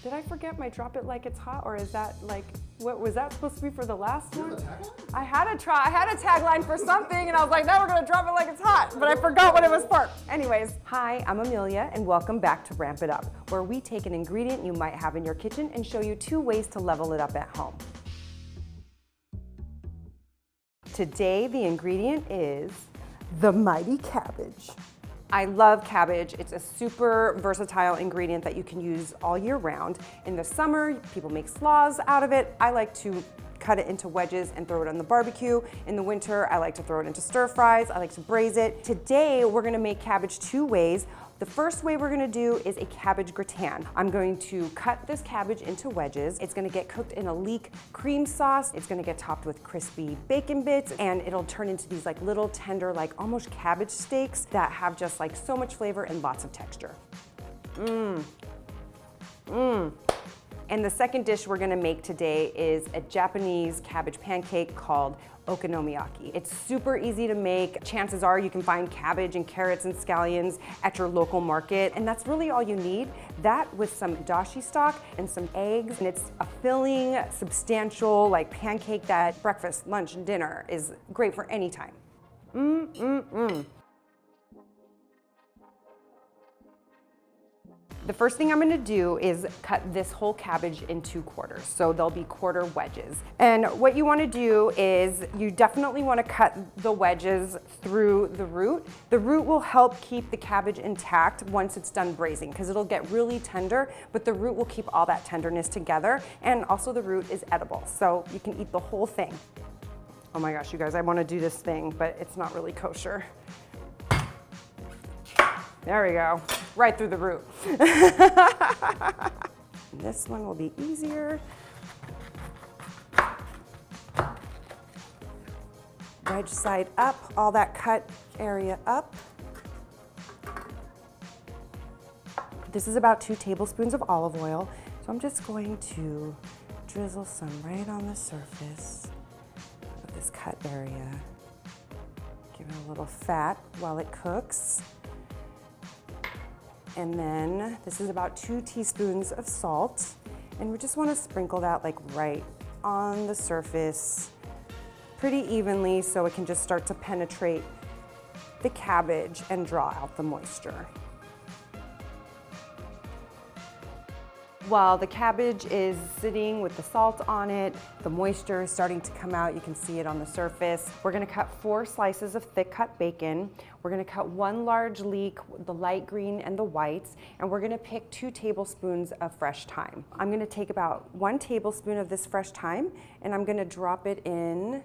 Did I forget my drop it like it's hot, or is that like, what was that supposed to be for the last one? I had a tagline for something and I was like, now we're gonna drop it like it's hot, but I forgot what it was for. Anyways, hi, I'm Amelia and welcome back to Ramp It Up, where we take an ingredient you might have in your kitchen and show you 2 ways to level it up at home. Today, the ingredient is the mighty cabbage. I love cabbage. It's a super versatile ingredient that you can use all year round. In the summer, people make slaws out of it. I like to cut it into wedges and throw it on the barbecue. In the winter, I like to throw it into stir fries. I like to braise it. Today, we're gonna make cabbage 2 ways. The first way we're gonna do is a cabbage gratin. I'm going to cut this cabbage into wedges. It's gonna get cooked in a leek cream sauce. It's gonna get topped with crispy bacon bits, and it'll turn into these like little tender, like almost cabbage steaks that have just like so much flavor and lots of texture. And the second dish we're gonna make today is a Japanese cabbage pancake called Okonomiyaki. It's super easy to make. Chances are you can find cabbage and carrots and scallions at your local market, and that's really all you need. That with some dashi stock and some eggs, and it's a filling, substantial like pancake that breakfast, lunch, and dinner is great for any time. The first thing I'm gonna do is cut this whole cabbage into quarters. So they'll be quarter wedges. And what you wanna do is you definitely wanna cut the wedges through the root. The root will help keep the cabbage intact once it's done braising, because it'll get really tender, but the root will keep all that tenderness together. And also the root is edible, so you can eat the whole thing. Oh my gosh, you guys, I wanna do this thing, but it's not really kosher. There we go, right through the root. This one will be easier. Wedge side up, all that cut area up. This is about 2 tablespoons of olive oil, so I'm just going to drizzle some right on the surface of this cut area. Give it a little fat while it cooks. And then this is about 2 teaspoons of salt. And we just want to sprinkle that like right on the surface pretty evenly so it can just start to penetrate the cabbage and draw out the moisture. While the cabbage is sitting with the salt on it, the moisture is starting to come out. You can see it on the surface. We're gonna cut 4 slices of thick cut bacon. We're gonna cut 1 large leek, the light green and the whites, and we're gonna pick 2 tablespoons of fresh thyme. I'm gonna take about 1 tablespoon of this fresh thyme, and I'm gonna drop it in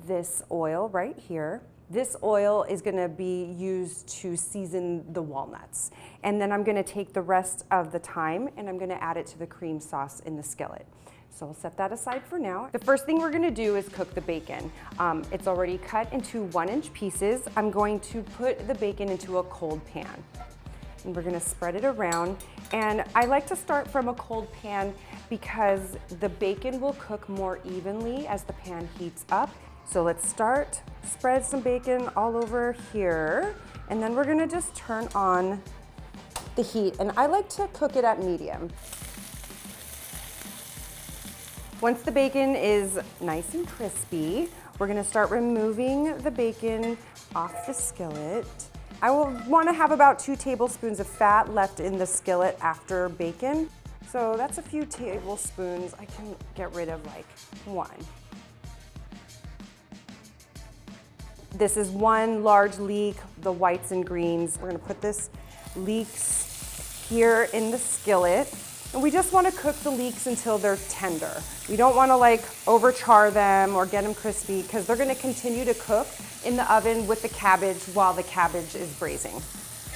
this oil right here. This oil is gonna be used to season the walnuts. And then I'm gonna take the rest of the thyme and I'm gonna add it to the cream sauce in the skillet. So I'll set that aside for now. The first thing we're gonna do is cook the bacon. It's already cut into 1-inch pieces. I'm going to put the bacon into a cold pan. And we're gonna spread it around. And I like to start from a cold pan because the bacon will cook more evenly as the pan heats up. So let's start, spread some bacon all over here, and then we're gonna just turn on the heat. And I like to cook it at medium. Once the bacon is nice and crispy, we're gonna start removing the bacon off the skillet. I will wanna have about 2 tablespoons of fat left in the skillet after bacon. So that's a few tablespoons. I can get rid of like 1. This is 1 large leek, the whites and greens. We're gonna put this leeks here in the skillet. And we just wanna cook the leeks until they're tender. We don't wanna like over char them or get them crispy because they're gonna continue to cook in the oven with the cabbage while the cabbage is braising.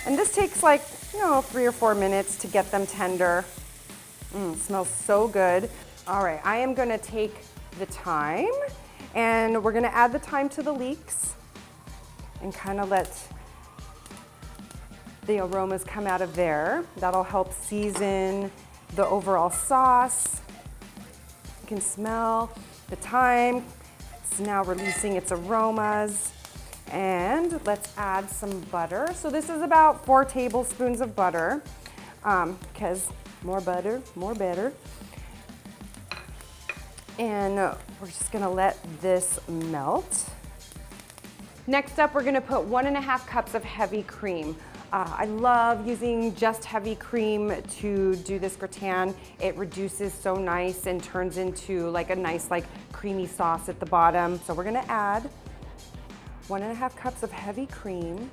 And this takes like, 3 or 4 minutes to get them tender. Smells so good. All right, I am gonna take the thyme and we're gonna add the thyme to the leeks and kind of let the aromas come out of there. That'll help season the overall sauce. You can smell the thyme. It's now releasing its aromas. And let's add some butter. So this is about 4 tablespoons of butter because More butter, more better. And we're just gonna let this melt. Next up, we're gonna put 1.5 cups of heavy cream. I love using just heavy cream to do this gratin. It reduces so nice and turns into like a nice like creamy sauce at the bottom. So we're gonna add 1.5 cups of heavy cream.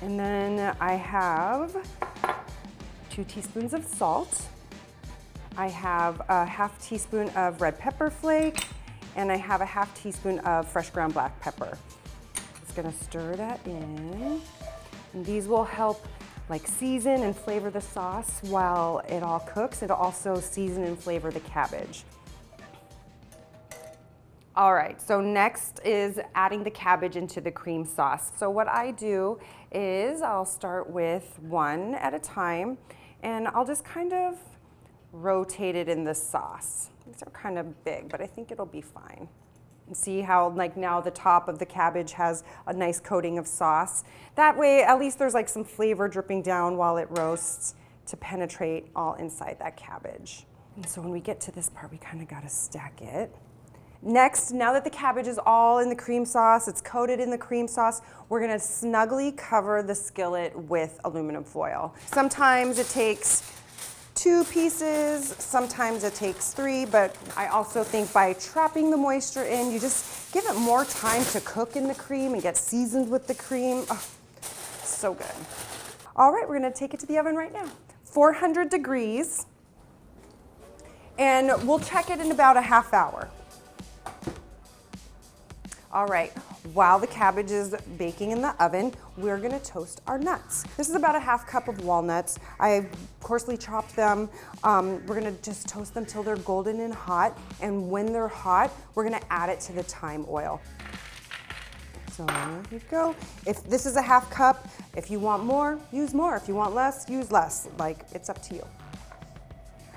And then I have 2 teaspoons of salt. I have a 1/2 teaspoon of red pepper flake, and I have a 1/2 teaspoon of fresh ground black pepper. Just gonna stir that in. And these will help like season and flavor the sauce while it all cooks. It'll also season and flavor the cabbage. All right, so next is adding the cabbage into the cream sauce. So what I do is I'll start with one at a time, and I'll just kind of rotate it in the sauce. These are kind of big, but I think it'll be fine. And see how like now the top of the cabbage has a nice coating of sauce. That way, at least there's like some flavor dripping down while it roasts to penetrate all inside that cabbage. And so when we get to this part, we kind of gotta stack it. Next, now that the cabbage is all in the cream sauce, it's coated in the cream sauce, we're gonna snugly cover the skillet with aluminum foil. Sometimes it takes 2 pieces, sometimes it takes 3, but I also think by trapping the moisture in, you just give it more time to cook in the cream and get seasoned with the cream. Oh, so good. All right, we're gonna take it to the oven right now. 400 degrees, and we'll check it in about a half hour. All right, while the cabbage is baking in the oven, we're gonna toast our nuts. This is about a 1/2 cup of walnuts. I coarsely chopped them. We're gonna just toast them till they're golden and hot. And when they're hot, we're gonna add it to the thyme oil. So there you go. If this is a 1/2 cup, if you want more, use more. If you want less, use less. Like, it's up to you.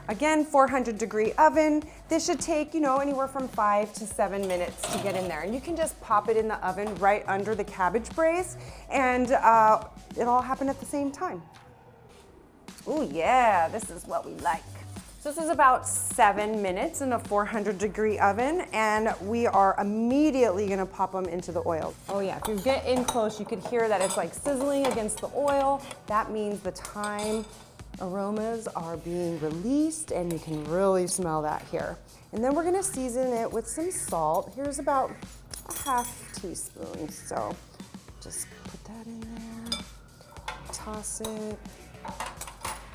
Again, 400-degree oven. This should take, anywhere from 5 to 7 minutes to get in there. And you can just pop it in the oven right under the cabbage braise, and it'll all happen at the same time. Oh yeah, this is what we like. So this is about 7 minutes in a 400-degree oven, and we are immediately gonna pop them into the oil. Oh yeah, if you get in close, you could hear that it's like sizzling against the oil. That means the thyme aromas are being released, and you can really smell that here. And then we're gonna season it with some salt. Here's about a 1/2 teaspoon. So just put that in there, toss it.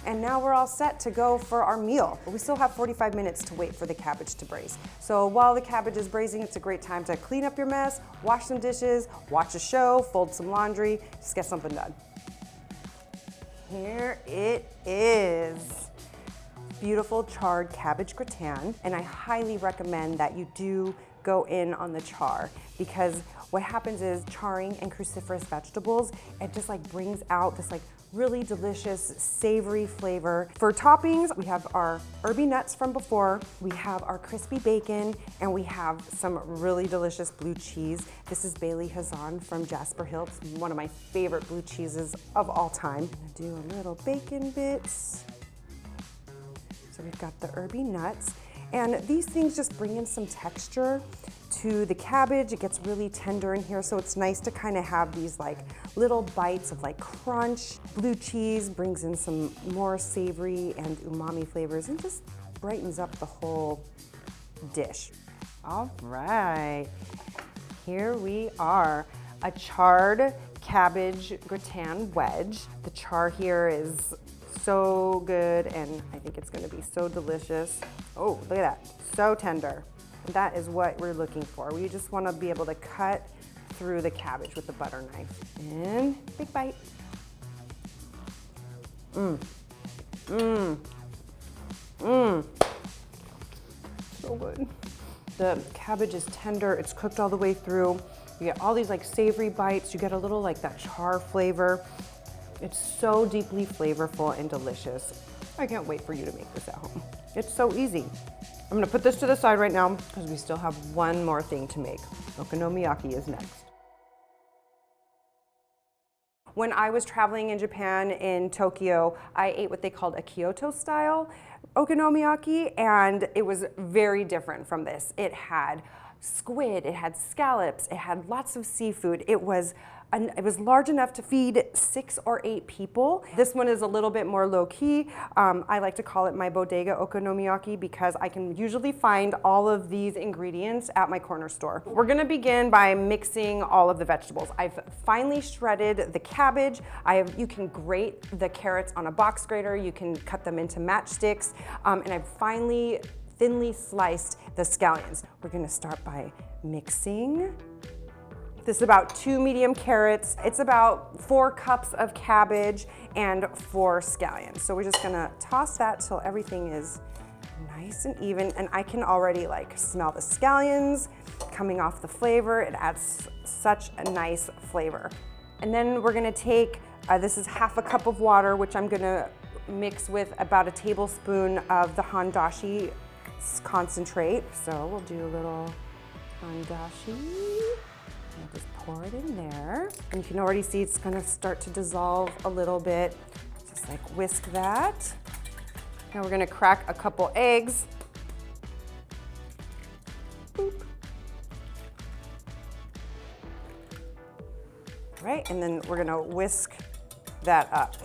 And now we're all set to go for our meal. But we still have 45 minutes to wait for the cabbage to braise. So while the cabbage is braising, it's a great time to clean up your mess, wash some dishes, watch a show, fold some laundry, just get something done. Here it is. Beautiful charred cabbage gratin, and I highly recommend that you do go in on the char, because what happens is charring and cruciferous vegetables, it just like brings out this like really delicious savory flavor. For toppings, we have our herby nuts from before, we have our crispy bacon, and we have some really delicious blue cheese. This is Bailey Hazan from Jasper Hill. It's one of my favorite blue cheeses of all time. I'm gonna do a little bacon bits. So we've got the herby nuts, and these things just bring in some texture to the cabbage. It gets really tender in here, so it's nice to kind of have these like little bites of like crunch. Blue cheese brings in some more savory and umami flavors and just brightens up the whole dish. All right, here we are, a charred cabbage gratin wedge. The char here is so good, and I think it's gonna be so delicious. Oh, look at that, so tender. That is what we're looking for. We just wanna be able to cut through the cabbage with the butter knife. And big bite. So good. The cabbage is tender, it's cooked all the way through. You get all these like savory bites, you get a little like that char flavor. It's so deeply flavorful and delicious. I can't wait for you to make this at home. It's so easy. I'm gonna put this to the side right now because we still have one more thing to make. Okonomiyaki is next. When I was traveling in Japan, in Tokyo, I ate what they called a Kyoto style okonomiyaki, and it was very different from this. It had squid, it had scallops, it had lots of seafood. It was large enough to feed 6 or 8 people. This one is a little bit more low key. I like to call it my bodega okonomiyaki because I can usually find all of these ingredients at my corner store. We're gonna begin by mixing all of the vegetables. I've finely shredded the cabbage. You can grate the carrots on a box grater. You can cut them into matchsticks. And I've finely, thinly sliced the scallions. We're gonna start by mixing. This is about 2 medium carrots. It's about 4 cups of cabbage and 4 scallions. So we're just gonna toss that till everything is nice and even. And I can already like smell the scallions coming off the flavor. It adds such a nice flavor. And then we're gonna take, this is half a cup of water, which I'm gonna mix with about a tablespoon of the handashi concentrate. So we'll do a little handashi. And just pour it in there. And you can already see it's gonna start to dissolve a little bit. Just like whisk that. Now we're gonna crack a couple eggs. Boop. Right, and then we're gonna whisk that up.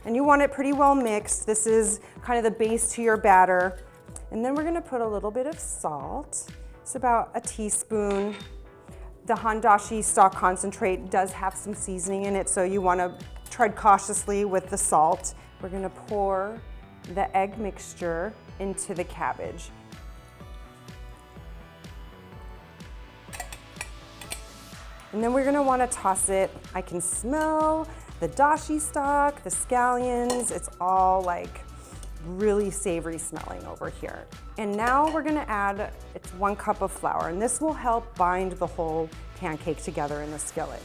And you want it pretty well mixed. This is kind of the base to your batter. And then we're gonna put a little bit of salt. It's about a teaspoon. The handashi stock concentrate does have some seasoning in it, so you want to tread cautiously with the salt. We're going to pour the egg mixture into the cabbage. And then we're going to want to toss it. I can smell the dashi stock, the scallions. It's all like really savory smelling over here. And now we're gonna add, it's 1 cup of flour, and this will help bind the whole pancake together in the skillet.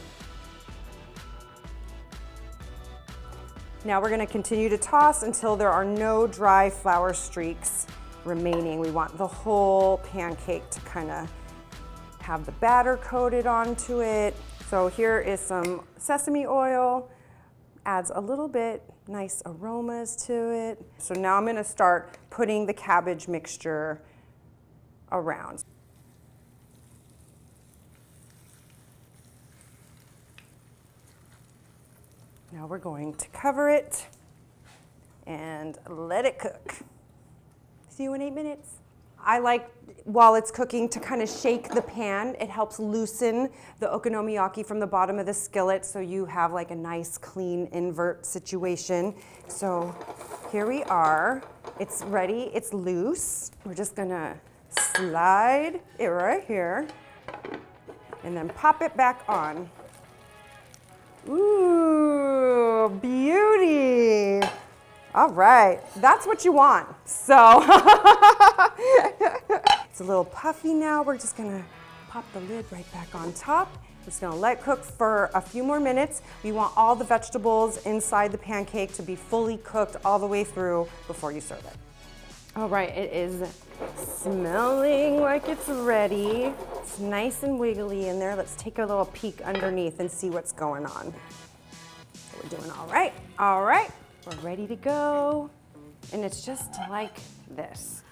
Now we're gonna continue to toss until there are no dry flour streaks remaining. We want the whole pancake to kind of have the batter coated onto it. So here is some sesame oil, adds a little bit nice aromas to it. So now I'm gonna start putting the cabbage mixture around. Now we're going to cover it and let it cook. See you in 8 minutes. I like, while it's cooking, to kind of shake the pan. It helps loosen the okonomiyaki from the bottom of the skillet so you have like a nice clean invert situation. So here we are. It's ready, it's loose. We're just gonna slide it right here and then pop it back on. Ooh, beauty. All right, that's what you want. So it's a little puffy now. We're just gonna pop the lid right back on top. We're just gonna let it cook for a few more minutes. We want all the vegetables inside the pancake to be fully cooked all the way through before you serve it. All right, it is smelling like it's ready. It's nice and wiggly in there. Let's take a little peek underneath and see what's going on. So we're doing all right, all right. We're ready to go, and it's just like this.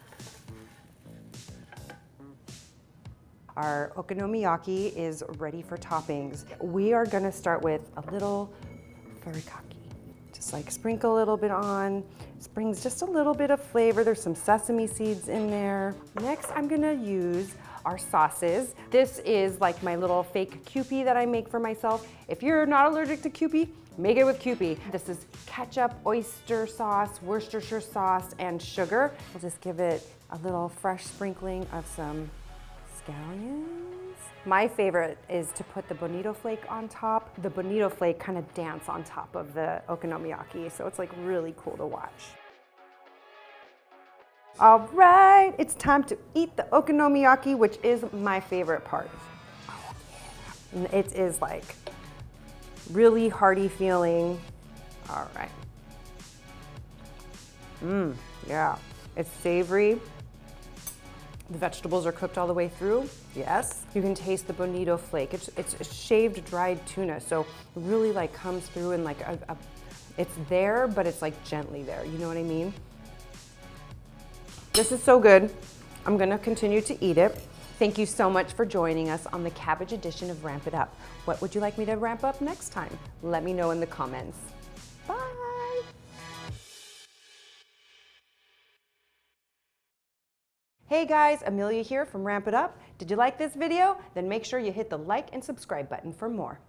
Our okonomiyaki is ready for toppings. We are gonna start with a little furikake. Just like sprinkle a little bit on. This brings just a little bit of flavor. There's some sesame seeds in there. Next, I'm gonna use our sauces. This is like my little fake Kewpie that I make for myself. If you're not allergic to Kewpie, make it with Kewpie. This is ketchup, oyster sauce, Worcestershire sauce, and sugar. We'll just give it a little fresh sprinkling of some scallions. My favorite is to put the bonito flake on top. The bonito flake kind of dance on top of the okonomiyaki, so it's like really cool to watch. All right, it's time to eat the okonomiyaki, which is my favorite part. Oh yeah. And it is like really hearty feeling. All right. Yeah, it's savory. The vegetables are cooked all the way through. Yes. You can taste the bonito flake. It's shaved dried tuna, so it really like comes through and like it's there, but it's like gently there. You know what I mean? This is so good. I'm gonna continue to eat it. Thank you so much for joining us on the cabbage edition of Ramp It Up. What would you like me to ramp up next time? Let me know in the comments. Bye. Hey guys, Amelia here from Ramp It Up. Did you like this video? Then make sure you hit the like and subscribe button for more.